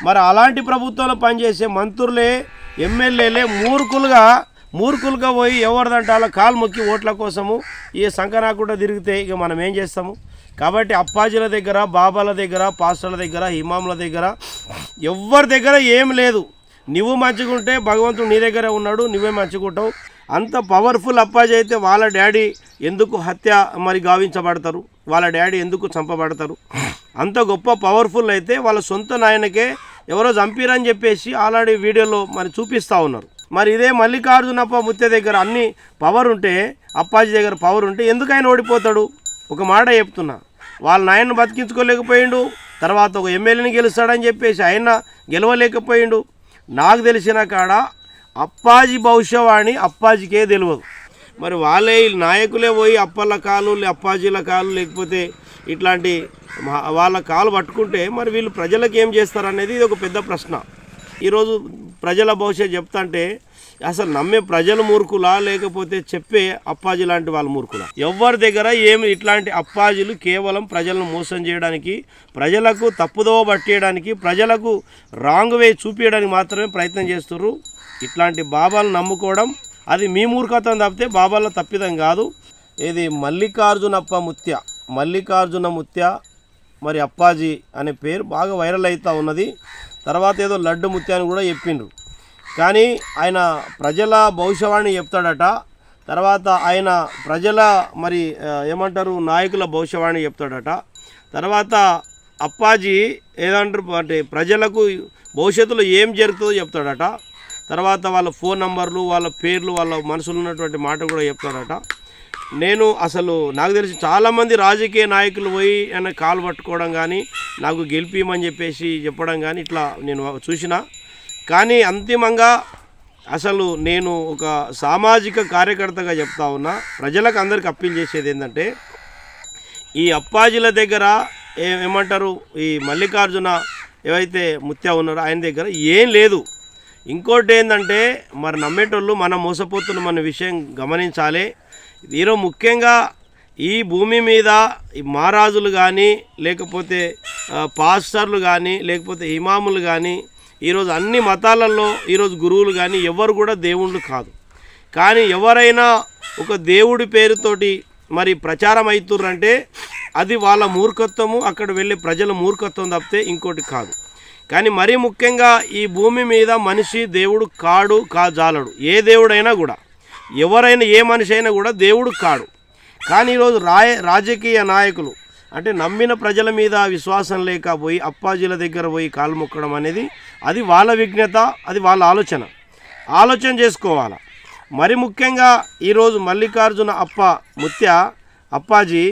మరి అలాంటి ప్రభుత్వంలో పనిచేసే మంత్రులే ఎమ్మెల్యేలే మూర్ఖులుగా పోయి ఎవరిదంటే అలా కాలు మొక్కి ఓట్ల కోసము ఈ సంకనాకుండా తిరిగితే ఇక మనం ఏం చేస్తాము? కాబట్టి అప్పాజీల దగ్గర, బాబాల దగ్గర, పాస్టర్ల దగ్గర, ఇమాముల దగ్గర ఎవరి దగ్గర ఏం లేదు. నువ్వు మంచిగుంటే భగవంతుడు నీ దగ్గర ఉన్నాడు, నువ్వే మంచిగుంటావు. అంత పవర్ఫుల్ అప్పాజీ అయితే వాళ్ళ డాడీ ఎందుకు గావించబడతారు? వాళ్ళ డాడీ ఎందుకు చంపబడతారు? అంత గొప్ప పవర్ఫుల్ అయితే వాళ్ళ సొంత నాయనకే ఎవరో చంపిరని చెప్పేసి ఆల్రెడీ వీడియోలో చూపిస్తూ ఉన్నారు. మరి ఇదే మల్లికార్జునప్ప ముత్య దగ్గర అన్ని పవర్ ఉంటే, అప్పాజీ దగ్గర పవర్ ఉంటే ఎందుకు ఆయన ఓడిపోతాడు? ఒక మాట చెప్తున్నా, వాళ్ళ నాయనను బతికించుకోలేకపోయిండు, తర్వాత ఒక ఎమ్మెల్యేని గెలుస్తాడని చెప్పేసి ఆయన గెలవలేకపోయిండు. నాకు తెలిసిన కాడ అప్పాజీ భవిష్యవాణి అప్పాజీకే తెలియదు. మరి వాళ్ళే నాయకులే పోయి అప్పల కాలు, అప్పాజీల కాలు, లేకపోతే ఇట్లాంటి వాళ్ళ కాలు పట్టుకుంటే మరి వీళ్ళు ప్రజలకు ఏం చేస్తారనేది ఇది ఒక పెద్ద ప్రశ్న. ఈరోజు ప్రజల భవిష్యత్తు చెప్తాంటే అసలు నమ్మే ప్రజలు మూర్ఖులా, లేకపోతే చెప్పే అప్పాజీ లాంటి వాళ్ళు మూర్ఖులా? ఎవరి దగ్గర ఏమి ఇట్లాంటి అప్పాజీలు కేవలం ప్రజలను మోసం చేయడానికి, ప్రజలకు తప్పుదోవ పట్టేయడానికి, ప్రజలకు రాంగ్ వే చూపించడానికి మాత్రమే ప్రయత్నం చేస్తున్నారు. ఇట్లాంటి బాబాలు నమ్ముకోవడం అది మీ మూర్ఖత్వం తప్పితే బాబాల తప్పిదం కాదు. ఇది మల్లికార్జున ముత్య మరి అప్పాజీ అనే పేరు బాగా వైరల్ అవుతూ ఉన్నది. తర్వాత ఏదో లడ్డు ముత్య అని కూడా చెప్పిండ్రు. కానీ ఆయన ప్రజల భవిష్యవాణి చెప్తాడట, తర్వాత ఆయన ప్రజల నాయకుల భవిష్యవాణి చెప్తాడట. తర్వాత అప్పాజీ ఏదంటారు అంటే ప్రజలకు భవిష్యత్తులో ఏం జరుగుతుందో చెప్తాడట. తర్వాత వాళ్ళ ఫోన్ నంబర్లు, వాళ్ళ పేర్లు, వాళ్ళ మనసులో ఉన్నటువంటి మాట కూడా చెప్తాడట. నాకు తెలిసి చాలామంది రాజకీయ నాయకులు పోయి ఆయన కాలు పట్టుకోవడం కానీ, నాకు గెలిపిమని చెప్పేసి చెప్పడం కానీ ఇట్లా నేను చూసిన. కానీ అంతిమంగా నేను ఒక సామాజిక కార్యకర్తగా చెప్తా ఉన్నా, ప్రజలకు అందరికి అప్పీల్ చేసేది ఏంటంటే, ఈ అప్పాజీల దగ్గర ఈ మల్లికార్జున ఏవైతే ముత్య ఉన్నారో ఆయన దగ్గర ఏం లేదు. ఇంకోటి ఏంటంటే మరి నమ్మేటోళ్ళు మనం మోసపోతున్న మన విషయం గమనించాలి. ఈరోజు ముఖ్యంగా ఈ భూమి మీద ఈ మహారాజులు కానీ, లేకపోతే పాస్టర్లు కానీ, లేకపోతే ఇమాములు కానీ, ఈరోజు అన్ని మతాలలో ఈరోజు గురువులు కానీ ఎవరు కూడా దేవుళ్ళు కాదు. కానీ ఎవరైనా ఒక దేవుడి పేరుతోటి ప్రచారం అవుతుర్రంటే అది వాళ్ళ మూర్ఖత్వము, అక్కడ వెళ్ళే ప్రజల మూర్ఖత్వం తప్పితే ఇంకోటి కాదు. కానీ మరీ ముఖ్యంగా ఈ భూమి మీద మనిషి దేవుడు కాజాలడు. ఏ దేవుడైనా కూడా, ఎవరైనా ఏ మనిషి అయినా కూడా దేవుడు కాడు. కానీ ఈరోజు రాజకీయ నాయకులు అంటే నమ్మిన ప్రజల మీద విశ్వాసం లేక పోయి అప్పాజీల దగ్గర పోయి కాలు మొక్కడం అనేది అది వాళ్ళ విఘ్నత, అది వాళ్ళ ఆలోచన చేసుకోవాలి. మరి ముఖ్యంగా ఈరోజు మల్లికార్జున ముత్య అప్పాజీ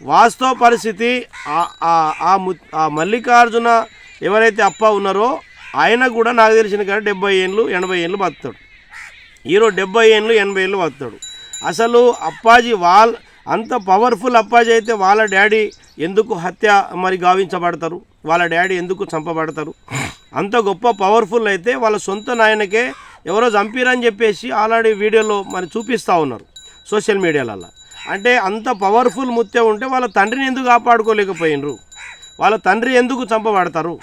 వాస్తవ పరిస్థితి ఆ మల్లికార్జున ఎవరైతే అప్ప ఉన్నారో ఆయన కూడా నాకు తెలిసిన కానీ 70 ఏళ్ళు 80 ఏళ్ళు బతుకుతాడు. ఈరోజు 70 ఏళ్ళు 80 ఏళ్ళు బతుకుతాడు. అసలు అప్పాజీ అంత పవర్ఫుల్ అప్పాజీ అయితే వాళ్ళ డాడీ ఎందుకు గావించబడతారు? వాళ్ళ డాడీ ఎందుకు చంపబడతారు? అంత గొప్ప పవర్ఫుల్ అయితే వాళ్ళ సొంత నాయనకే ఎవరో చంపిరని చెప్పేసి ఆల్రెడీ వీడియోలో చూపిస్తూ ఉన్నారు సోషల్ మీడియాలలో. అంటే అంత పవర్ఫుల్ ముత్య ఉంటే వాళ్ళ తండ్రిని ఎందుకు కాపాడుకోలేకపోయినరు? వాళ్ళ తండ్రి ఎందుకు చంపబడతారు?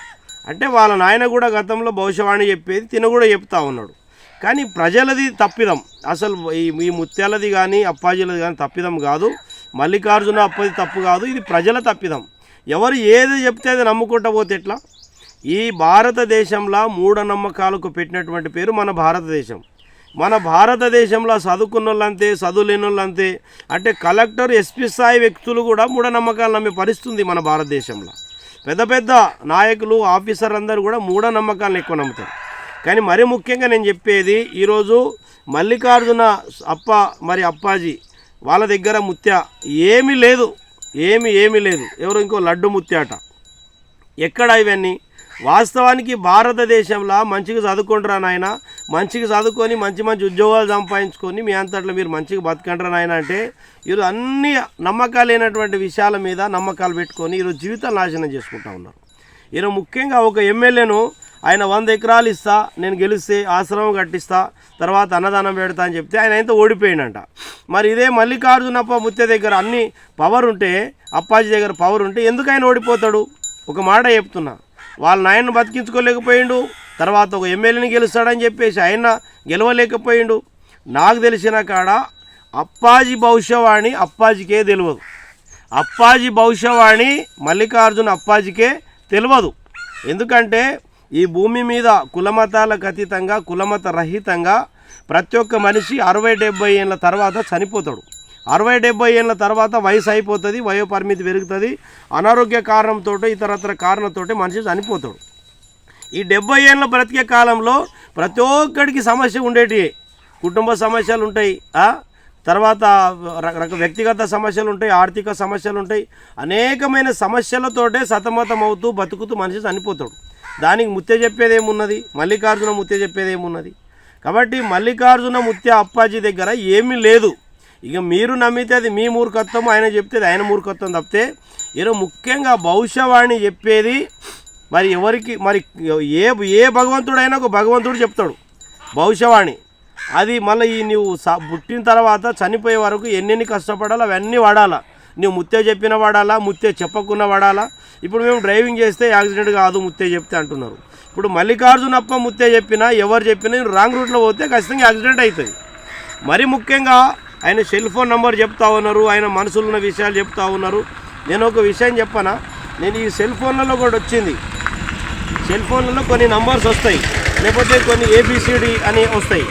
అంటే వాళ్ళ నాయన కూడా గతంలో భవిష్యవాణి చెప్పేది తిన కూడా చెప్తా ఉన్నాడు. కానీ ప్రజలది తప్పిదం. అసలు ఈ ముత్యాలది కానీ అప్పాజీలది కానీ తప్పిదం కాదు. మల్లికార్జున అప్పది తప్పు కాదు, ఇది ప్రజల తప్పిదం. ఎవరు ఏది చెప్తే అది నమ్ముకుంటూ పోతే ఎట్లా? ఈ భారతదేశంలో మూఢనమ్మకాలకు పెట్టినటువంటి పేరు మన భారతదేశం. మన భారతదేశంలో చదువుకున్న వాళ్ళంతే, చదువులేని వాళ్ళంతే. అంటే కలెక్టర్, ఎస్పీ స్థాయి వ్యక్తులు కూడా మూఢనమ్మకాలు నమ్మే పరిస్థితి మన భారతదేశంలో. పెద్ద పెద్ద నాయకులు, ఆఫీసర్ అందరూ కూడా మూఢనమ్మకాలను ఎక్కువ నమ్ముతారు. కానీ మరీ ముఖ్యంగా నేను చెప్పేది, ఈరోజు మల్లికార్జున అప్పాజీ వాళ్ళ దగ్గర ముత్య ఏమీ లేదు. ఎవరో ఇంకో లడ్డు ముత్యాట. ఎక్కడ ఇవన్నీ? వాస్తవానికి భారతదేశంలో మంచిగా చదువుకుంటారా నాయన, మంచిగా చదువుకొని మంచి ఉద్యోగాలు సంపాదించుకొని మీ అంతట్లో మీరు మంచిగా బతకంటారా నాయన అంటే ఈరోజు అన్ని నమ్మకాలు లేనటువంటి విషయాల మీద నమ్మకాలు పెట్టుకొని ఈరోజు జీవితాలు నాశనం చేసుకుంటా ఉన్నారు. ఈరోజు ముఖ్యంగా ఒక ఎమ్మెల్యేను ఆయన 100 ఎకరాలు ఇస్తా, నేను గెలిస్తే ఆశ్రమం కట్టిస్తా, తర్వాత అన్నదానం పెడతా అని చెప్తే ఆయన అయితే ఓడిపోయిందంట. మరి ఇదే మల్లికార్జునప్ప ముత్య దగ్గర అన్ని పవర్ ఉంటే, అప్పాజీ దగ్గర పవర్ ఉంటే ఎందుకు ఆయన ఓడిపోతాడు? ఒక మాట చెప్తున్నా, వాళ్ళ నాయనను బతికించుకోలేకపోయిండు, తర్వాత ఒక ఎమ్మెల్యేని గెలుస్తాడని చెప్పేసి ఆయన గెలవలేకపోయిండు. నాకు తెలిసిన కాడ అప్పాజీ భవిష్యవాణి అప్పాజీకే తెలియదు, అప్పాజీ భవిష్యవాణి మల్లికార్జున అప్పాజీకే తెలియదు. ఎందుకంటే ఈ భూమి మీద కులమతాలకు అతీతంగా కులమత రహితంగా ప్రతి ఒక్క మనిషి 60-70 ఏళ్ళ తర్వాత చనిపోతాడు. 60-70 ఏళ్ళ తర్వాత వయసు అయిపోతుంది, వయోపరిమితి పెరుగుతుంది, అనారోగ్య కారణంతో ఇతరత్ర కారణంతో మనిషి చనిపోతాడు. ఈ 70 ఏళ్ళ బ్రతికే కాలంలో ప్రతి ఒక్కడికి సమస్య ఉండేటి, కుటుంబ సమస్యలు ఉంటాయి, తర్వాత వ్యక్తిగత సమస్యలు ఉంటాయి, ఆర్థిక సమస్యలు ఉంటాయి, అనేకమైన సమస్యలతోటే సతమతం అవుతూ బతుకుతూ మనిషి చనిపోతాడు. దానికి ముత్య చెప్పేది ఏమున్నది, మల్లికార్జున ముత్య చెప్పేది ఏమున్నది? కాబట్టి మల్లికార్జున ముత్య అప్పాజీ దగ్గర ఏమీ లేదు. ఇక మీరు నమ్మితే అది మీ మూర్ఖత్వం, ఆయన చెప్తే ఆయన మూర్ఖత్వం తప్పితే ఈరోజు ముఖ్యంగా భవిష్యవాణి చెప్పేది మరి ఎవరికి, మరి ఏ భగవంతుడైనా ఒక భగవంతుడు చెప్తాడు భవిష్యవాణి. అది మళ్ళీ ఈ నువ్వు పుట్టిన తర్వాత చనిపోయే వరకు ఎన్నెన్ని కష్టపడాలా అవన్నీ వాడాలా. నువ్వు ముత్తే చెప్పిన వాడాలా, ముత్తే చెప్పకుండా వాడాలా. ఇప్పుడు మేము డ్రైవింగ్ చేస్తే యాక్సిడెంట్ కాదు ముత్తే చెప్తే అంటున్నారు. ఇప్పుడు మల్లికార్జునప్ప ముత్తే చెప్పినా ఎవరు చెప్పినా రాంగ్ రూట్లో పోతే ఖచ్చితంగా యాక్సిడెంట్ అవుతుంది. మరి ముఖ్యంగా ఆయన సెల్ ఫోన్ నెంబర్ చెప్తా ఉన్నారు, ఆయన మనసులో ఉన్న విషయాలు చెప్తా ఉన్నారు. నేను ఒక విషయం చెప్పనా, నేను ఈ సెల్ ఫోన్లలో కూడా వచ్చింది, సెల్ ఫోన్లలో కొన్ని నంబర్స్ వస్తాయి, లేకపోతే కొన్ని ABCD అని వస్తాయి.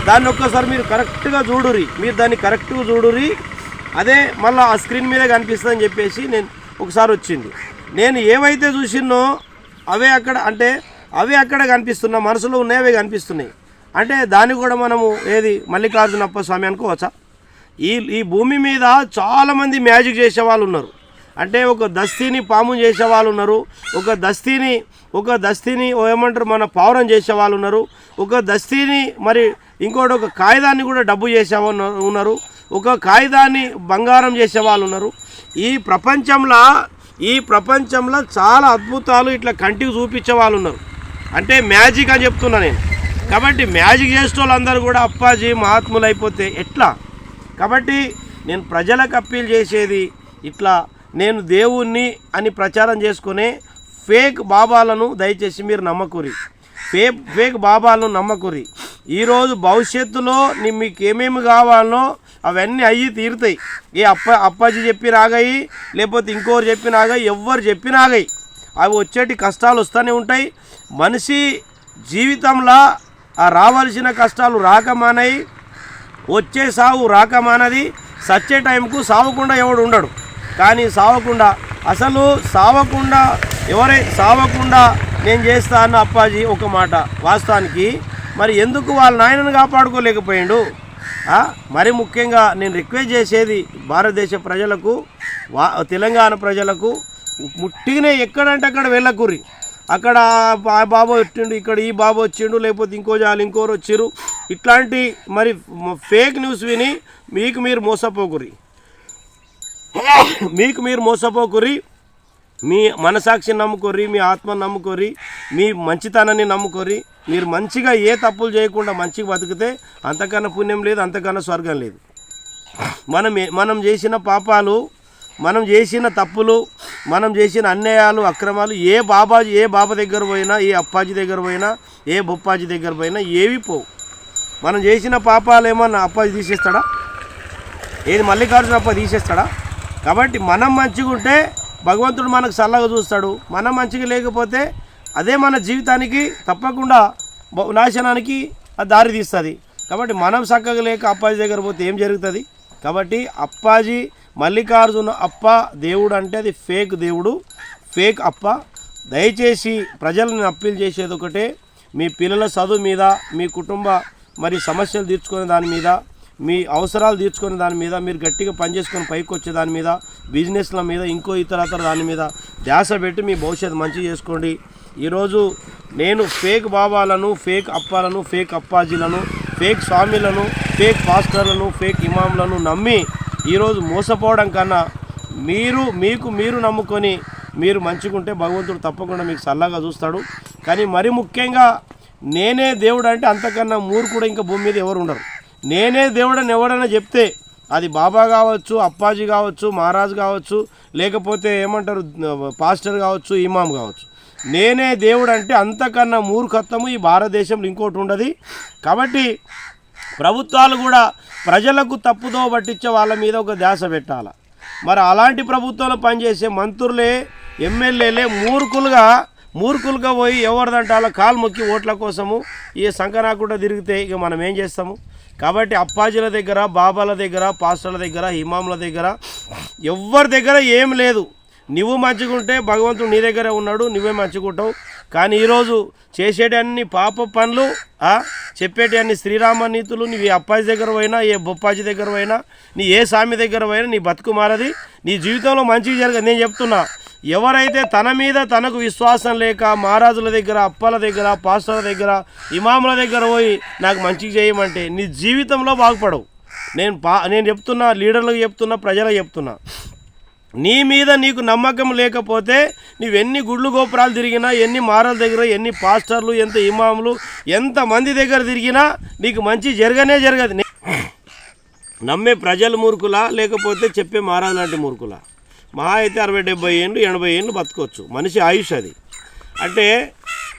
దాన్ని ఒక్కసారి మీరు కరెక్ట్గా చూడురి, మీరు దాన్ని కరెక్ట్గా చూడురి, అదే మళ్ళీ ఆ స్క్రీన్ మీద కనిపిస్తుందని చెప్పేసి నేను ఒకసారి వచ్చింది. నేను ఏవైతే చూసినో అవే అక్కడ, అంటే అవే అక్కడ కనిపిస్తున్నా, మనసులో ఉన్నాయవే కనిపిస్తున్నాయి. అంటే దాన్ని కూడా మనము ఏది మల్లికార్జునప్ప స్వామి అనుకోవచ్చా? ఈ భూమి మీద చాలామంది మ్యాజిక్ చేసే వాళ్ళు ఉన్నారు. అంటే ఒక దస్తీని పాము చేసే వాళ్ళు ఉన్నారు, ఒక దస్తీని ఏమంటారు మన పావురం చేసే వాళ్ళు ఉన్నారు, ఒక దస్తీని మరి ఇంకోటి ఒక కాగితాన్ని కూడా డబ్బు చేసే వాళ్ళు ఉన్నారు, ఒక కాగితాన్ని బంగారం చేసే వాళ్ళు ఉన్నారు. ఈ ప్రపంచంలో చాలా అద్భుతాలు ఇట్లా కంటికి చూపించే వాళ్ళు ఉన్నారు. అంటే మ్యాజిక్ అని చెప్తున్నా నేను. కాబట్టి మ్యాజిక్ చేసే వాళ్ళందరూ కూడా అప్పాజీ మహాత్ములు అయిపోతే ఎట్లా? కాబట్టి నేను ప్రజలకు అప్పీల్ చేసేది ఇట్లా, నేను దేవుణ్ణి అని ప్రచారం చేసుకునే ఫేక్ బాబాలను దయచేసి మీరు నమ్మకూరి, ఫేక్ బాబాలను నమ్మకూరి. ఈరోజు భవిష్యత్తులో మీకు ఏమేమి కావాలనో అవన్నీ అయ్యి తీరుతాయి. అప్పాజీ చెప్పిన ఆగాయి, లేకపోతే ఇంకోరు చెప్పిన ఆగాయి, ఎవ్వరు చెప్పిన ఆగాయి. అవి వచ్చేటి కష్టాలు వస్తూనే ఉంటాయి. మనిషి జీవితంలో రావాల్సిన కష్టాలు రాకమానయి, వచ్చే సావు రాకమానది. సచ్చే టైంకు సావకుండా ఎవడు ఉండడు. కానీ సావకుండా నేను చేస్తా అన్న అప్పాజీ ఒక మాట వాస్తవానికి మరి ఎందుకు వాళ్ళ నాయనను కాపాడుకోలేకపోయిండు? మరి ముఖ్యంగా నేను రిక్వెస్ట్ చేసేది భారతదేశ ప్రజలకు, తెలంగాణ ప్రజలకు, ముట్టిగానే ఎక్కడంటే అక్కడ వెళ్ళకూరి. అక్కడ ఆ బాబు వచ్చిండు, ఇక్కడ ఈ బాబు వచ్చిండు, లేకపోతే ఇంకోరు వచ్చిర్రు, ఇట్లాంటి మరి ఫేక్ న్యూస్ విని మీకు మీరు మోసపోకురి. మీ మనసాక్షిని నమ్ముకోరి, మీ ఆత్మను నమ్ముకోరి, మీ మంచితనాన్ని నమ్ముకోరి. మీరు మంచిగా ఏ తప్పులు చేయకుండా మంచిగా బతికితే అంతకన్నా పుణ్యం లేదు, అంతకన్నా స్వర్గం లేదు. మనం చేసిన పాపాలు, మనం చేసిన తప్పులు, మనం చేసిన అన్యాయాలు, అక్రమాలు ఏ బాబా దగ్గర పోయినా, ఏ అప్పాజీ దగ్గర పోయినా, ఏ బొప్పాజీ దగ్గర పోయినా ఏవి పోవు. మనం చేసిన పాపాలు ఏమన్నా అప్పాజీ తీసేస్తాడా? ఏది మల్లికార్జున అప్ప తీసేస్తాడా? కాబట్టి మనం మంచిగా ఉంటే భగవంతుడు మనకు చల్లగా చూస్తాడు. మనం మంచిగా లేకపోతే అదే మన జీవితానికి తప్పకుండా నాశనానికి దారి తీస్తుంది. కాబట్టి మనం చక్కగా లేక అప్పాజీ దగ్గర పోతే ఏం జరుగుతుంది? కాబట్టి అప్పాజీ మల్లికార్జున అప్ప దేవుడు అంటే అది ఫేక్ దేవుడు, ఫేక్ అప్ప. దయచేసి ప్రజలను అప్పీల్ చేసేది ఒకటే, మీ పిల్లల చదువు మీద, మీ కుటుంబ మరి సమస్యలు తీర్చుకునే దాని మీద, మీ అవసరాలు తీర్చుకునే దాని మీద, మీరు గట్టిగా పనిచేసుకొని పైకి వచ్చే దాని మీద, బిజినెస్ల మీద, ఇంకో ఇతరతర దాని మీద ధ్యాస పెట్టి మీ భవిష్యత్తు మంచిగా చేసుకోండి. ఈరోజు నేను ఫేక్ బాబాలను, ఫేక్ అప్పాలను, ఫేక్ అప్పాజీలను, ఫేక్ స్వామిలను, ఫేక్ పాస్టర్లను, ఫేక్ ఇమాంలను నమ్మి ఈరోజు మోసపోవడం కన్నా మీరు నమ్ముకొని మీరు మంచిగుంటే భగవంతుడు తప్పకుండా మీకు చల్లగా చూస్తాడు. కానీ మరి ముఖ్యంగా నేనే దేవుడు అంటే అంతకన్నా మూర్ఖుడు ఇంకా భూమి మీద ఎవరు ఉండరు. నేనే దేవుడని ఎవరైనా చెప్తే అది బాబా కావచ్చు, అప్పాజీ కావచ్చు, మహారాజ్ కావచ్చు, లేకపోతే ఏమంటారు పాస్టర్ కావచ్చు, ఇమాం కావచ్చు, నేనే దేవుడు అంటే అంతకన్నా మూర్ఖత్వము ఈ భారతదేశంలో ఇంకోటి ఉండదు. కాబట్టి ప్రభుత్వాలు కూడా ప్రజలకు తప్పుదో పట్టించే వాళ్ళ మీద ఒక ధ్యాస పెట్టాలి. మరి అలాంటి ప్రభుత్వంలో పనిచేసే మంత్రులే ఎమ్మెల్యేలే మూర్ఖులుగా పోయి ఎవరిదంటే వాళ్ళ కాలు మొక్కి ఓట్ల కోసము ఈ సంకనాకుండా తిరిగితే ఇక మనం ఏం చేస్తాము? కాబట్టి అప్పాజీల దగ్గర, బాబాల దగ్గర, పాస్టర్ల దగ్గర, ఇమాముల దగ్గర ఎవరి దగ్గర ఏం లేదు. నువ్వు మంచిగుంటే భగవంతుడు నీ దగ్గరే ఉన్నాడు, నువ్వే మంచిగుంటావు. కానీ ఈరోజు చేసేటి అన్ని పాప పనులు, చెప్పేటి అన్ని శ్రీరామ నీతులు నీ అప్పాజీ దగ్గర పోయినా, ఏ బొప్పాజీ దగ్గర పోయినా, నీ ఏ స్వామి దగ్గర పోయినా నీ బతుకు మారది, నీ జీవితంలో మంచిగా జరగదు. నేను చెప్తున్నా, ఎవరైతే తన మీద తనకు విశ్వాసం లేక మహారాజుల దగ్గర, అప్పల దగ్గర, పాస్టర్ల దగ్గర, ఇమాముల దగ్గర పోయి నాకు మంచిగా చేయమంటే నీ జీవితంలో బాగుపడవు. నేను చెప్తున్నా, లీడర్లకు చెప్తున్నా, ప్రజలకు చెప్తున్నా, నీ మీద నీకు నమ్మకం లేకపోతే నువ్వెన్ని గుళ్ళు గోపురాలు తిరిగినా, ఎన్ని మారాల దగ్గర, ఎన్ని పాస్టర్లు, ఎంత ఇమాములు, ఎంతమంది దగ్గర తిరిగినా నీకు మంచి జరగదు. నమ్మే ప్రజలు మూర్ఖులా, లేకపోతే చెప్పే మహారాజు లాంటి మూర్ఖులా? మహా అయితే 60-70 ఏళ్ళు 80 ఏళ్ళు బతకొచ్చు మనిషి ఆయుష్. అది అంటే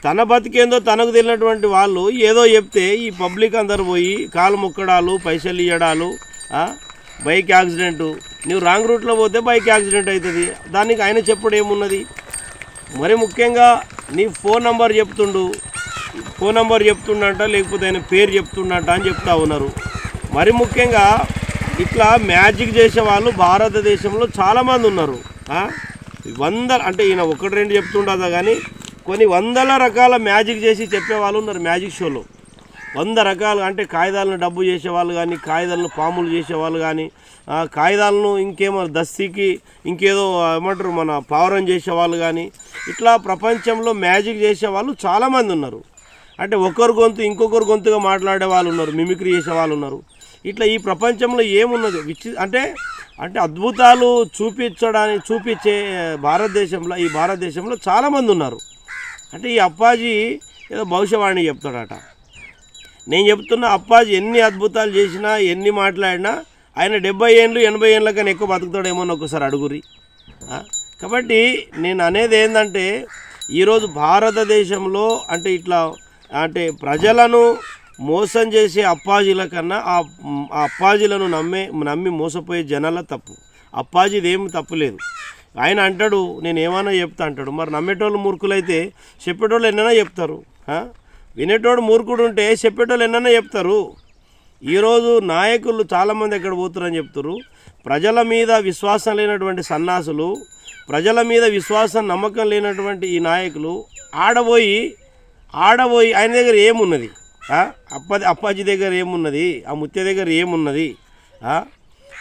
తన బతికేందో తనకు తెలియనటువంటి వాళ్ళు ఏదో చెప్తే ఈ పబ్లిక్ అందరు పోయి కాలు మొక్కడాలు, పైసలు ఇవ్వడాలు, బైక్ యాక్సిడెంటు. నువ్వు రాంగ్ రూట్లో పోతే బైక్ యాక్సిడెంట్ అవుతుంది, దానికి ఆయన చెప్పుడు ఏమున్నది? మరి ముఖ్యంగా నీ ఫోన్ నెంబర్ చెప్తుండంట, లేకపోతే ఆయన పేరు చెప్తుండంట అని చెప్తా ఉన్నారు. మరి ముఖ్యంగా ఇట్లా మ్యాజిక్ చేసే వాళ్ళు భారతదేశంలో చాలామంది ఉన్నారు. అంటే ఈయన 1-2 చెప్తుండదా, కానీ కొన్ని వందల రకాల మ్యాజిక్ చేసి చెప్పేవాళ్ళు ఉన్నారు. మ్యాజిక్ షోలో 100 రకాలు, అంటే కాగితాలను డబ్బు చేసేవాళ్ళు కానీ, కాగితాలను పాములు చేసేవాళ్ళు కానీ, కాగితాలను ఇంకేమో దస్తీకి ఇంకేదో ఏమంటారు మన పావురం చేసేవాళ్ళు కానీ, ఇట్లా ప్రపంచంలో మ్యాజిక్ చేసేవాళ్ళు చాలామంది ఉన్నారు. అంటే ఒకరి గొంతు ఇంకొకరు గొంతుగా మాట్లాడే వాళ్ళు ఉన్నారు, మిమిక్రీ చేసే వాళ్ళు ఉన్నారు. ఇట్లా ఈ ప్రపంచంలో ఏమున్నది అంటే అద్భుతాలు చూపించే ఈ భారతదేశంలో చాలామంది ఉన్నారు. అంటే ఈ అప్పాజీ ఏదో భవిష్యవాణి చెప్తాడట. నేను చెప్తున్నా, అప్పాజీ ఎన్ని అద్భుతాలు చేసినా, ఎన్ని మాట్లాడినా ఆయన 70 ఏళ్ళు 80 ఏళ్ళ కన్నా ఎక్కువ బతుకుతాడేమో ఒకసారి అడుగురి. కాబట్టి నేను అనేది ఏంటంటే, ఈరోజు భారతదేశంలో అంటే ప్రజలను మోసం చేసే అప్పాజీల కన్నా ఆ అప్పాజీలను నమ్మి మోసపోయే జనాల తప్పు. అప్పాజీది ఏమి తప్పు లేదు. ఆయన అంటాడు నేను ఏమైనా చెప్తా అంటాడు. మరి నమ్మేటోళ్ళు మూర్ఖులైతే చెప్పేటోళ్ళు ఎన్నైనా చెప్తారు. వినేటోడు మూర్ఖుడు ఉంటే చెప్పేటోళ్ళు ఎన్నైనా చెప్తారు. ఈరోజు నాయకులు చాలామంది ఎక్కడ పోతారని చెప్తారు. ప్రజల మీద విశ్వాసం లేనటువంటి సన్నాసులు, ప్రజల మీద విశ్వాసం నమ్మకం లేనటువంటి ఈ నాయకులు ఆడబోయి ఆయన దగ్గర ఏమున్నది? అప్పాజీ దగ్గర ఏమున్నది? ఆ ముత్య దగ్గర ఏమున్నది?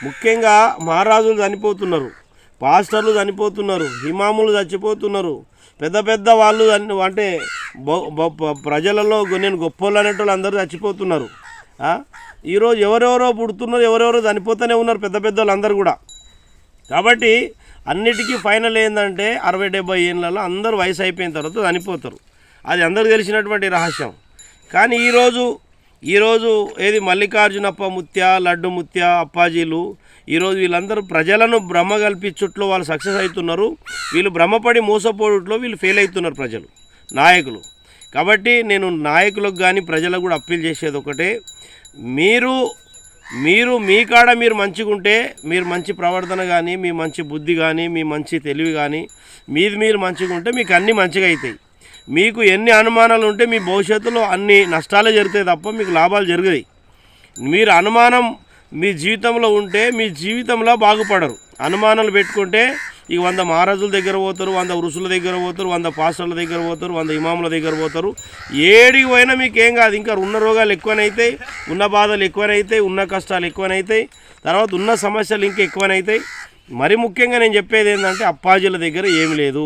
ముఖ్యంగా మహారాజులు చనిపోతున్నారు, పాస్టర్లు చనిపోతున్నారు, ఇమాములు చచ్చిపోతున్నారు, పెద్ద వాళ్ళు అంటే ప్రజలలో నేను గొప్పోళ్ళు అనేటోళ్ళు అందరూ చచ్చిపోతున్నారు. ఈరోజు ఎవరెవరో పుడుతున్నారు, ఎవరెవరో చనిపోతూనే ఉన్నారు, పెద్ద వాళ్ళందరూ కూడా. కాబట్టి అన్నిటికీ ఫైనల్ ఏంటంటే 60-70 ఏళ్ళలో అందరూ వయసు అయిపోయిన తర్వాత చనిపోతారు. అది అందరికీ తెలిసినటువంటి రహస్యం. కానీ ఈరోజు ఏది మల్లికార్జునప్ప ముత్య, లడ్డు ముత్య, అప్పాజీలు ఈరోజు వీళ్ళందరూ ప్రజలను భ్రమ కల్పించుట్లో వాళ్ళు సక్సెస్ అవుతున్నారు. వీళ్ళు భ్రమపడి మోసపోవట్లో వీళ్ళు ఫెయిల్ అవుతున్నారు ప్రజలు, నాయకులు. కాబట్టి నేను నాయకులకు కానీ ప్రజలకు కూడా అప్పీల్ చేసేది ఒకటే, మీరు మీ కాడ మీరు మంచిగా ఉంటే, మీరు మంచి ప్రవర్తన కానీ, మీ మంచి బుద్ధి కానీ, మీ మంచి తెలివి కానీ, మీరు మంచిగా ఉంటే మీకు అన్నీ మంచిగా అవుతాయి. మీకు ఎన్ని అనుమానాలు ఉంటే మీ భవిష్యత్తులో అన్ని నష్టాలే జరుగుతాయి తప్ప మీకు లాభాలు జరగదు. మీరు అనుమానం మీ జీవితంలో ఉంటే మీ జీవితంలో బాగుపడరు. అనుమానాలు పెట్టుకుంటే ఇక 100 మహారాజుల దగ్గర పోతారు, 100 ఋషుల దగ్గర పోతారు, 100 పాస్టర్ల దగ్గర పోతారు, 100 ఇమాముల దగ్గర పోతారు. ఏడికి పోయినా మీకు ఏం కాదు. ఇంకా ఉన్న రోగాలు ఎక్కువనైతాయి, ఉన్న బాధలు ఎక్కువనైతాయి, ఉన్న కష్టాలు ఎక్కువనైతాయి, తర్వాత ఉన్న సమస్యలు ఇంకా ఎక్కువనైతాయి. మరి ముఖ్యంగా నేను చెప్పేది ఏంటంటే అప్పాజీల దగ్గర ఏమి లేదు.